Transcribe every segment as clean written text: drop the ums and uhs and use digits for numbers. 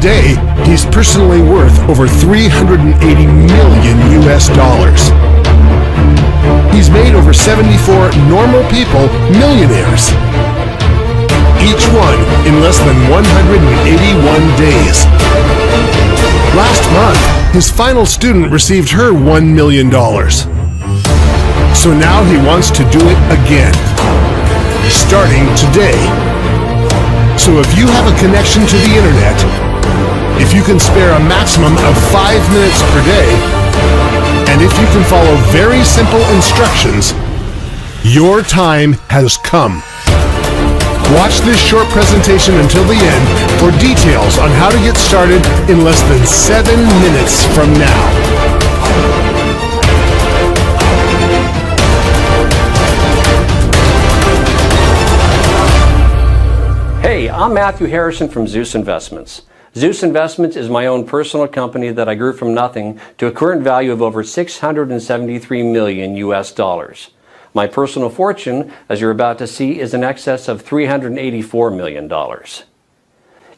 Today, he's personally worth over $380 million US. He's made over 74 normal people millionaires. Each one in less than 181 days. Last month, his final student received her $1 million. So now he wants to do it again, starting today. So if you have a connection to the internet, if you can spare a maximum of 5 minutes per day, and if you can follow very simple instructions, your time has come. Watch this short presentation until the end for details on how to get started in less than 7 minutes from now. Hey, I'm Matthew Harrison from Zeus Investments. Zeus Investments is my own personal company that I grew from nothing to a current value of over $673 million US. My personal fortune, as you're about to see, is in excess of $384 million.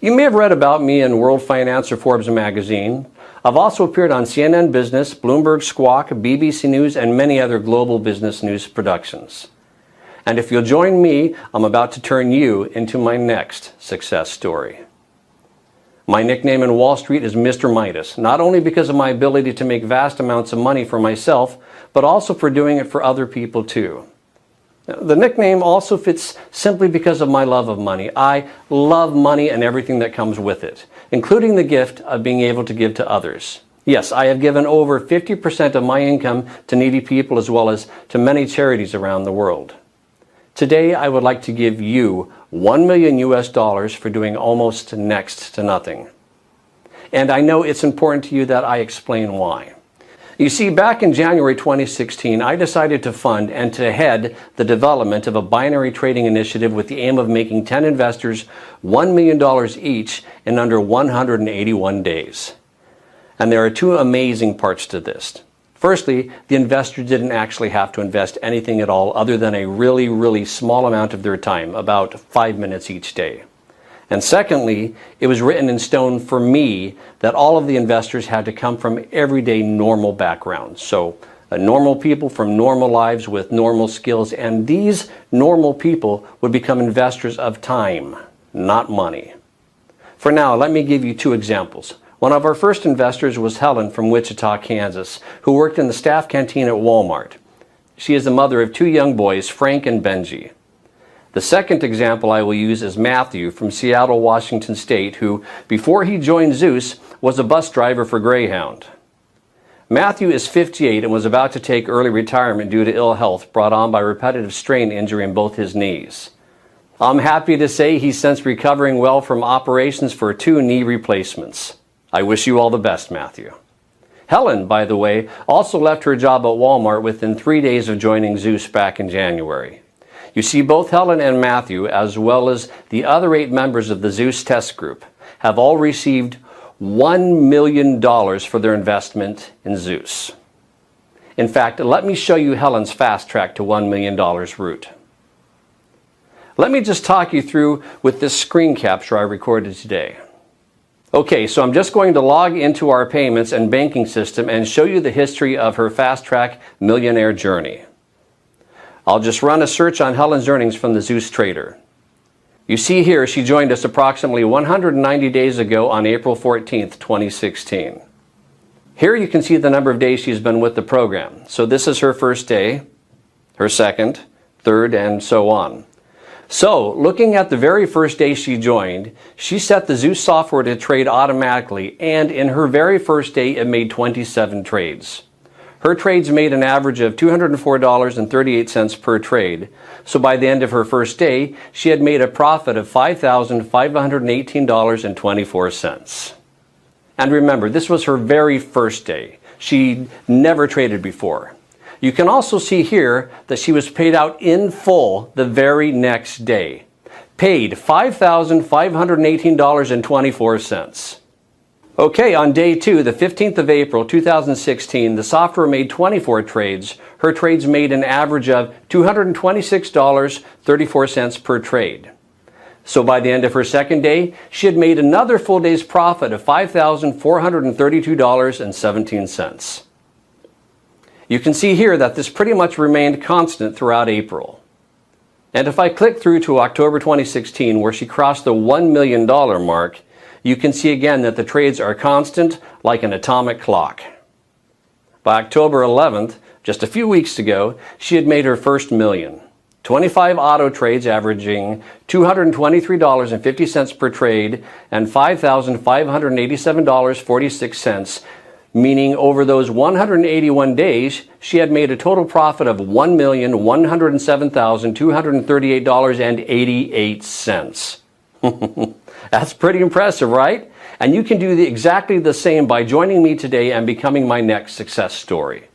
You may have read about me in World Finance or Forbes magazine. I've also appeared on CNN Business, Bloomberg Squawk, BBC News, and many other global business news productions. And if you'll join me, I'm about to turn you into my next success story. My nickname in Wall Street is Mr. Midas, not only because of my ability to make vast amounts of money for myself, but also for doing it for other people too. The nickname also fits simply because of my love of money. I love money and everything that comes with it, including the gift of being able to give to others. Yes, I have given over 50% of my income to needy people as well as to many charities around the world. Today, I would like to give you $1 million US for doing almost next to nothing. And I know it's important to you that I explain why. You see, back in January 2016, I decided to fund and to head the development of a binary trading initiative with the aim of making 10 investors $1 million each in under 181 days. And there are two amazing parts to this. Firstly, the investor didn't actually have to invest anything at all other than a really small amount of their time, about 5 minutes each day. And secondly, it was written in stone for me that all of the investors had to come from everyday normal backgrounds. So normal people from normal lives with normal skills, and these normal people would become investors of time, not money. For now, let me give you two examples. One of our first investors was Helen from Wichita, Kansas, who worked in the staff canteen at Walmart. She is the mother of two young boys, Frank and Benji. The second example I will use is Matthew from Seattle, Washington State, who, before he joined Zeus, was a bus driver for Greyhound. Matthew is 58 and was about to take early retirement due to ill health brought on by repetitive strain injury in both his knees. I'm happy to say he's since recovering well from operations for 2 knee replacements. I wish you all the best, Matthew. Helen, by the way, also left her job at Walmart within 3 days of joining Zeus back in January. You see, both Helen and Matthew, as well as the other 8 members of the Zeus test group, have all received $1 million for their investment in Zeus. In fact, let me show you Helen's fast track to $1 million route. Let me just talk you through with this screen capture I recorded today. Okay, so I'm just going to log into our payments and banking system and show you the history of her fast track millionaire journey. I'll just run a search on Helen's earnings from the Zeus Trader. You see here she joined us approximately 190 days ago on April 14th, 2016. Here you can see the number of days she's been with the program. So this is her first day, her second, third, and so on. So, looking at the very first day she joined, she set the Zeus software to trade automatically, and in her very first day it made 27 trades. Her trades made an average of $204.38 per trade, so by the end of her first day, she had made a profit of $5,518.24. And remember, this was her very first day. She'd never traded before. You can also see here that she was paid out in full the very next day. Paid $5,518.24. Okay, on day 2, the 15th of April 2016, the software made 24 trades. Her trades made an average of $226.34 per trade. So by the end of her second day, she had made another full day's profit of $5,432.17. You can see here that this pretty much remained constant throughout April. And if I click through to October 2016, where she crossed the $1 million mark, you can see again that the trades are constant like an atomic clock. By October 11th, just a few weeks ago, she had made her first million. 25 auto trades averaging $223.50 per trade and $5,587.46, meaning over those 181 days, she had made a total profit of $1,107,238.88. That's pretty impressive, right? And you can do exactly the same by joining me today and becoming my next success story.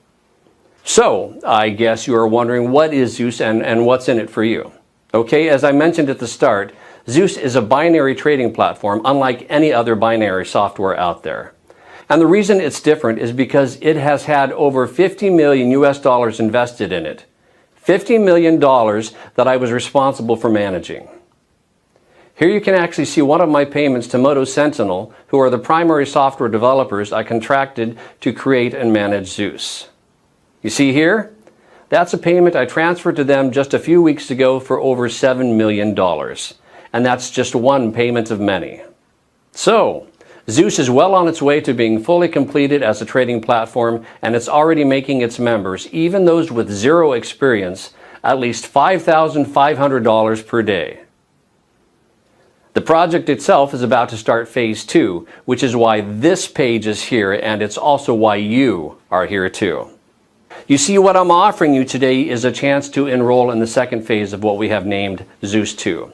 So, I guess you are wondering, what is Zeus and what's in it for you? Okay, as I mentioned at the start, Zeus is a binary trading platform unlike any other binary software out there. And the reason it's different is because it has had over 50 million US dollars invested in it. $50 million that I was responsible for managing. Here you can actually see one of my payments to Moto Sentinel, who are the primary software developers I contracted to create and manage Zeus. You see here? That's a payment I transferred to them just a few weeks ago for over $7 million. And that's just one payment of many. So, Zeus is well on its way to being fully completed as a trading platform, and it's already making its members, even those with zero experience, at least $5,500 per day. The project itself is about to start phase 2, which is why this page is here, and it's also why you are here too. You see, what I'm offering you today is a chance to enroll in the second phase of what we have named Zeus 2.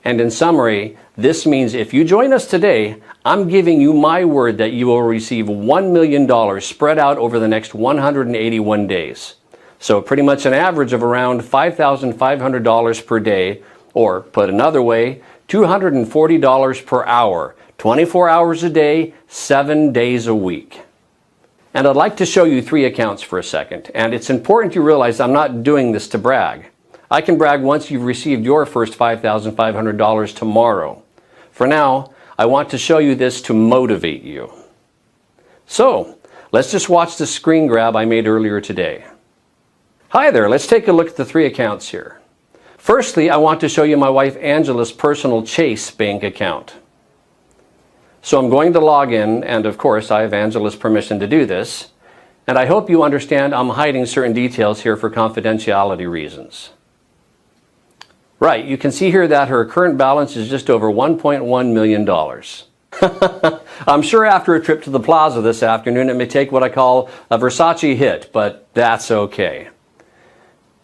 And in summary, this means if you join us today, I'm giving you my word that you will receive $1 million spread out over the next 181 days. So pretty much an average of around $5,500 per day, or put another way, $240 per hour, 24 hours a day, 7 days a week. And I'd like to show you 3 accounts for a second. And it's important you realize I'm not doing this to brag. I can brag once you've received your first $5,500 tomorrow. For now, I want to show you this to motivate you. So, let's just watch the screen grab I made earlier today. Hi there, let's take a look at the 3 accounts here. Firstly, I want to show you my wife Angela's personal Chase bank account. So I'm going to log in, and of course I have Angela's permission to do this. And I hope you understand I'm hiding certain details here for confidentiality reasons. Right, you can see here that her current balance is just over $1.1 million. I'm sure after a trip to the plaza this afternoon it may take what I call a Versace hit, but that's okay.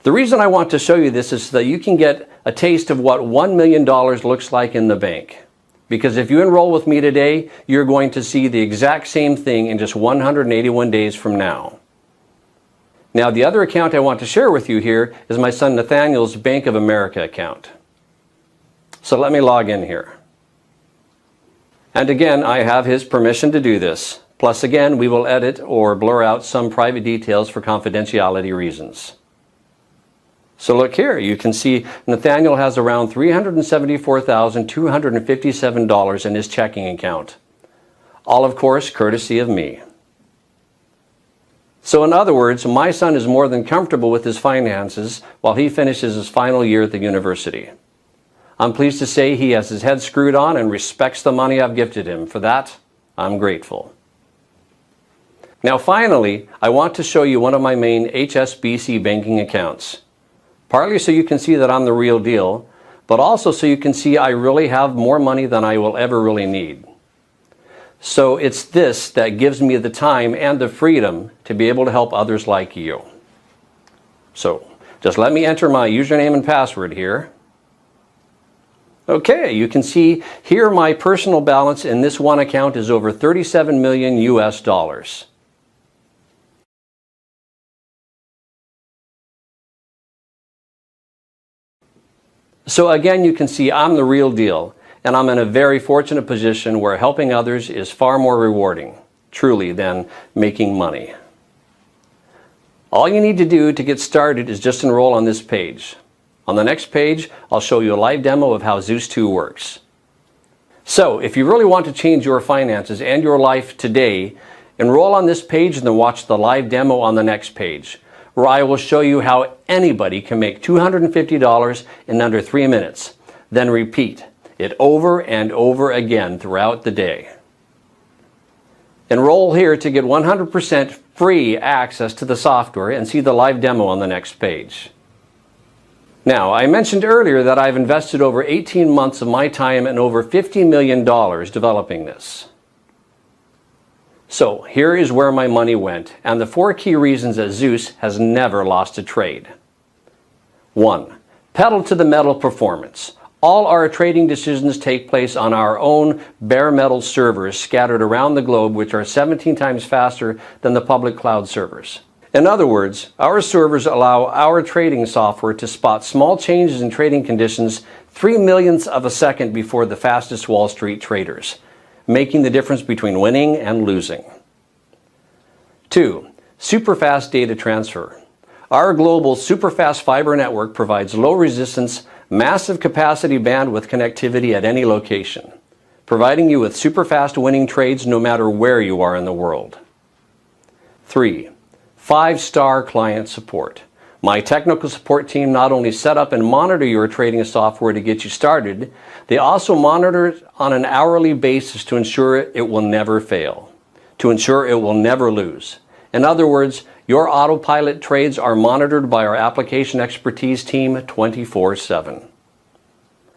The reason I want to show you this is so that you can get a taste of what $1 million looks like in the bank. Because if you enroll with me today, you're going to see the exact same thing in just 181 days from now. Now, the other account I want to share with you here is my son Nathaniel's Bank of America account. So let me log in here. And again, I have his permission to do this. Plus again, we will edit or blur out some private details for confidentiality reasons. So look here, you can see Nathaniel has around $374,257 in his checking account. All, of course, courtesy of me. So in other words, my son is more than comfortable with his finances while he finishes his final year at the university. I'm pleased to say he has his head screwed on and respects the money I've gifted him. For that, I'm grateful. Now finally, I want to show you one of my main HSBC banking accounts. Partly so you can see that I'm the real deal, but also so you can see I really have more money than I will ever really need. So it's this that gives me the time and the freedom to be able to help others like you. So just let me enter my username and password here. Okay, you can see here my personal balance in this one account is over 37 million US dollars. So again, you can see I'm the real deal, and I'm in a very fortunate position where helping others is far more rewarding, truly, than making money. All you need to do to get started is just enroll on this page. On the next page, I'll show you a live demo of how Zeus 2 works. So, if you really want to change your finances and your life today, enroll on this page and then watch the live demo on the next page, where I will show you how anybody can make $250 in under 3 minutes. Then repeat it over and over again throughout the day. Enroll here to get 100% free access to the software and see the live demo on the next page. Now, I mentioned earlier that I've invested over 18 months of my time and over $50 million developing this. So, here is where my money went and the 4 key reasons that Zeus has never lost a trade. 1. Pedal to the metal performance. All our trading decisions take place on our own bare metal servers scattered around the globe, which are 17 times faster than the public cloud servers. In other words, our servers allow our trading software to spot small changes in trading conditions 3 millionths of a second before the fastest Wall Street traders, making the difference between winning and losing. 2. Superfast data transfer. Our global superfast fiber network provides low resistance, massive capacity bandwidth connectivity at any location, providing you with superfast winning trades no matter where you are in the world. 3. 5-star client support. My technical support team not only set up and monitor your trading software to get you started, they also monitor it on an hourly basis to ensure it will never fail, to ensure it will never lose. In other words, your autopilot trades are monitored by our application expertise team 24/7.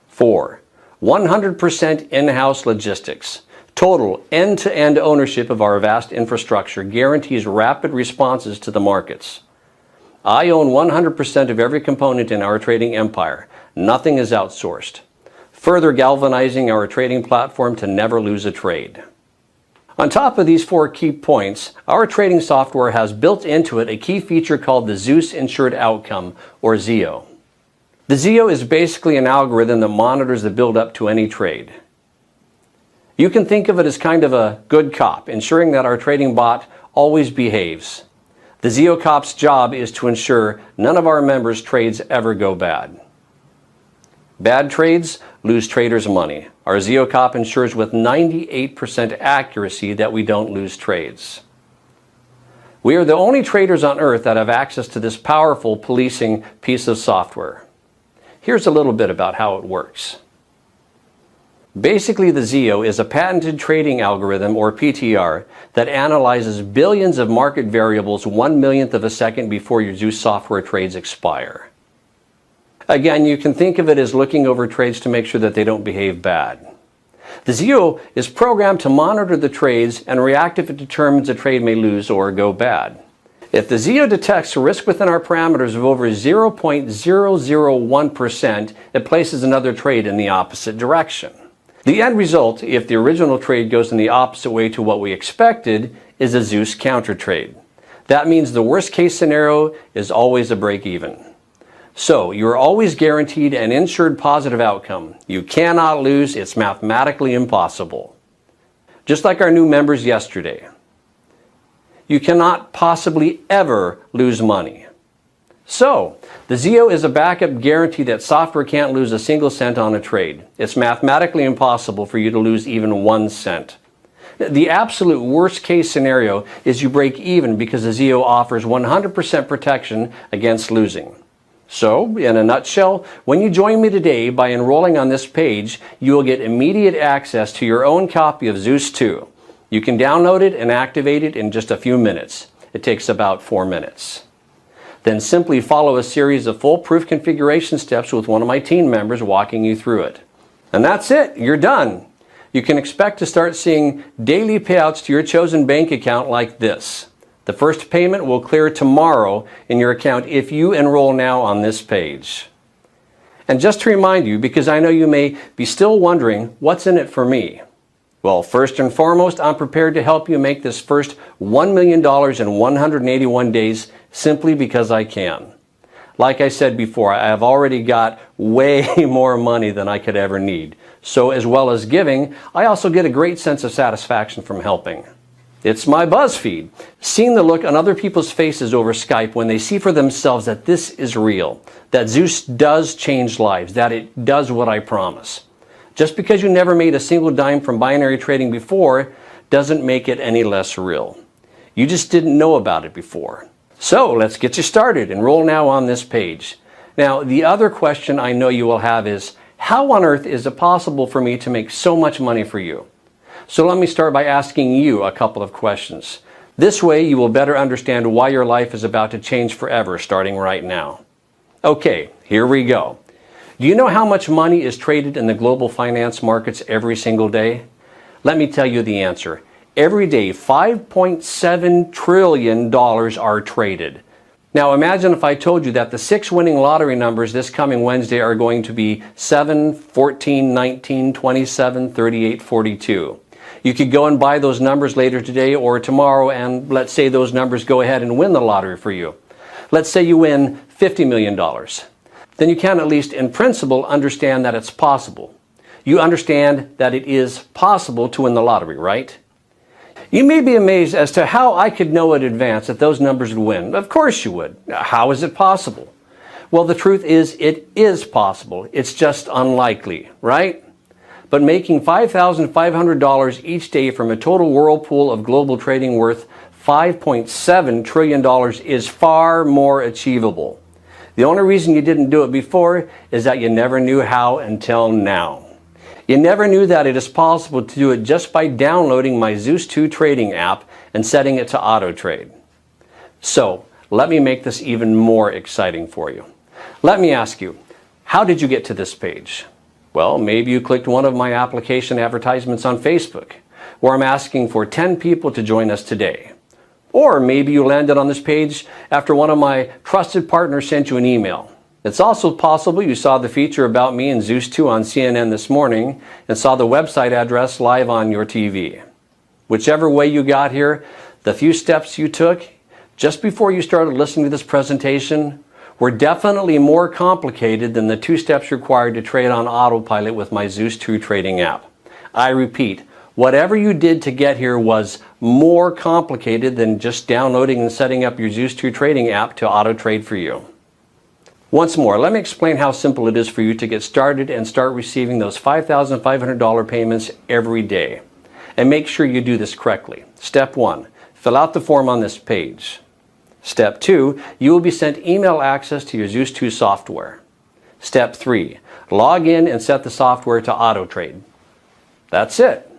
4. 100% in-house logistics. Total end-to-end ownership of our vast infrastructure guarantees rapid responses to the markets. I own 100% of every component in our trading empire. Nothing is outsourced, further galvanizing our trading platform to never lose a trade. On top of these 4 key points, our trading software has built into it a key feature called the Zeus Insured Outcome, or ZIO. The ZIO is basically an algorithm that monitors the build-up to any trade. You can think of it as kind of a good cop, ensuring that our trading bot always behaves. The ZIO cop's job is to ensure none of our members' trades ever go bad. Bad trades lose traders money. Our ZIO cop ensures with 98% accuracy that we don't lose trades. We are the only traders on earth that have access to this powerful policing piece of software. Here's a little bit about how it works. Basically, the ZIO is a patented trading algorithm, or PTR, that analyzes billions of market variables 1 millionth of a second before your Zeus software trades expire. Again, you can think of it as looking over trades to make sure that they don't behave bad. The ZIO is programmed to monitor the trades and react if it determines a trade may lose or go bad. If the ZIO detects a risk within our parameters of over 0.001%, it places another trade in the opposite direction. The end result, if the original trade goes in the opposite way to what we expected, is a Zeus counter trade. That means the worst case scenario is always a break even. So, you are always guaranteed an insured positive outcome. You cannot lose, it's mathematically impossible. Just like our new members yesterday. You cannot possibly ever lose money. So, the ZIO is a backup guarantee that software can't lose a single cent on a trade. It's mathematically impossible for you to lose even 1 cent. The absolute worst case scenario is you break even because the ZIO offers 100% protection against losing. So, in a nutshell, when you join me today by enrolling on this page, you will get immediate access to your own copy of Zeus 2. You can download it and activate it in just a few minutes. It takes about 4 minutes. Then simply follow a series of foolproof configuration steps with one of my team members walking you through it. And that's it, you're done. You can expect to start seeing daily payouts to your chosen bank account like this. The first payment will clear tomorrow in your account if you enroll now on this page. And just to remind you, because I know you may be still wondering, what's in it for me? Well, first and foremost, I'm prepared to help you make this first $1 million in 181 days simply because I can. Like I said before, I have already got way more money than I could ever need. So as well as giving, I also get a great sense of satisfaction from helping. It's my BuzzFeed. Seeing the look on other people's faces over Skype when they see for themselves that this is real, that Zeus does change lives, that it does what I promise. Just because you never made a single dime from binary trading before doesn't make it any less real. You just didn't know about it before. So let's get you started. Enroll now on this page. Now, the other question I know you will have is, how on earth is it possible for me to make so much money for you? So let me start by asking you a couple of questions. This way you will better understand why your life is about to change forever starting right now. Okay, here we go. Do you know how much money is traded in the global finance markets every single day? Let me tell you the answer. Every day, $5.7 trillion are traded. Now imagine if I told you that the 6 winning lottery numbers this coming Wednesday are going to be 7, 14, 19, 27, 38, 42. You could go and buy those numbers later today or tomorrow, and let's say those numbers go ahead and win the lottery for you. Let's say you win $50 million. Then you can, at least in principle, understand that it's possible. You understand that it is possible to win the lottery, right? You may be amazed as to how I could know in advance that those numbers would win. Of course you would. How is it possible? Well, the truth is, it is possible. It's just unlikely, right? But making $5,500 each day from a total whirlpool of global trading worth $5.7 trillion is far more achievable. The only reason you didn't do it before is that you never knew how until now. You never knew that it is possible to do it just by downloading my Zeus 2 trading app and setting it to auto trade. So let me make this even more exciting for you. Let me ask you, how did you get to this page? Well, maybe you clicked one of my application advertisements on Facebook, where I'm asking for 10 people to join us today. Or maybe you landed on this page after one of my trusted partners sent you an email. It's also possible you saw the feature about me and Zeus 2 on CNN this morning and saw the website address live on your TV. Whichever way you got here, the few steps you took just before you started listening to this presentation were definitely more complicated than the 2 steps required to trade on autopilot with my Zeus 2 trading app. I repeat, whatever you did to get here was more complicated than just downloading and setting up your Zeus 2 trading app to auto trade for you. Once more, let me explain how simple it is for you to get started and start receiving those $5,500 payments every day. And make sure you do this correctly. Step 1, fill out the form on this page. Step 2, you will be sent email access to your Zeus 2 software. Step 3, log in and set the software to auto trade. That's it.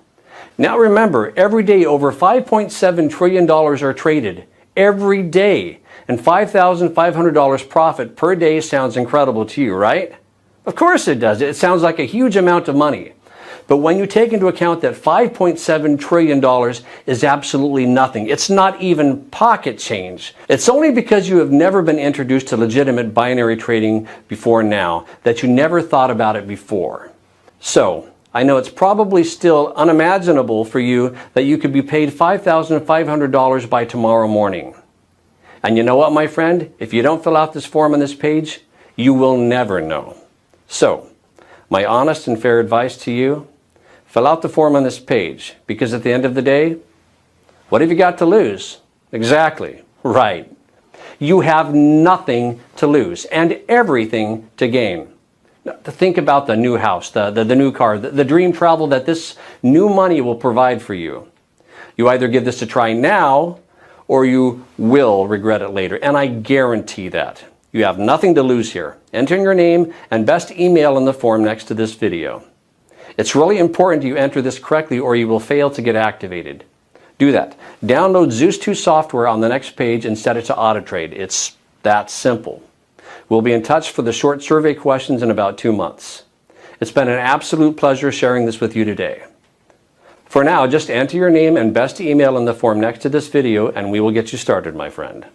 Now remember, every day over $5.7 trillion are traded. Every day. And $5,500 profit per day sounds incredible to you, right? Of course it does. It sounds like a huge amount of money. But when you take into account that $5.7 trillion is absolutely nothing, it's not even pocket change. It's only because you have never been introduced to legitimate binary trading before now that you never thought about it before. So, I know it's probably still unimaginable for you that you could be paid $5,500 by tomorrow morning. And you know what, my friend? If you don't fill out this form on this page, you will never know. So, my honest and fair advice to you, fill out the form on this page, because at the end of the day, what have you got to lose? Exactly, right. You have nothing to lose and everything to gain. Now, to think about the new house, the new car, the dream travel that this new money will provide for you. You either give this a try now, or you will regret it later, and I guarantee that. You have nothing to lose here. Enter your name and best email in the form next to this video. It's really important you enter this correctly or you will fail to get activated. Do that. Download Zeus 2 software on the next page and set it to auto trade. It's that simple. We'll be in touch for the short survey questions in about 2 months. It's been an absolute pleasure sharing this with you today. For now, just enter your name and best email in the form next to this video and we will get you started, my friend.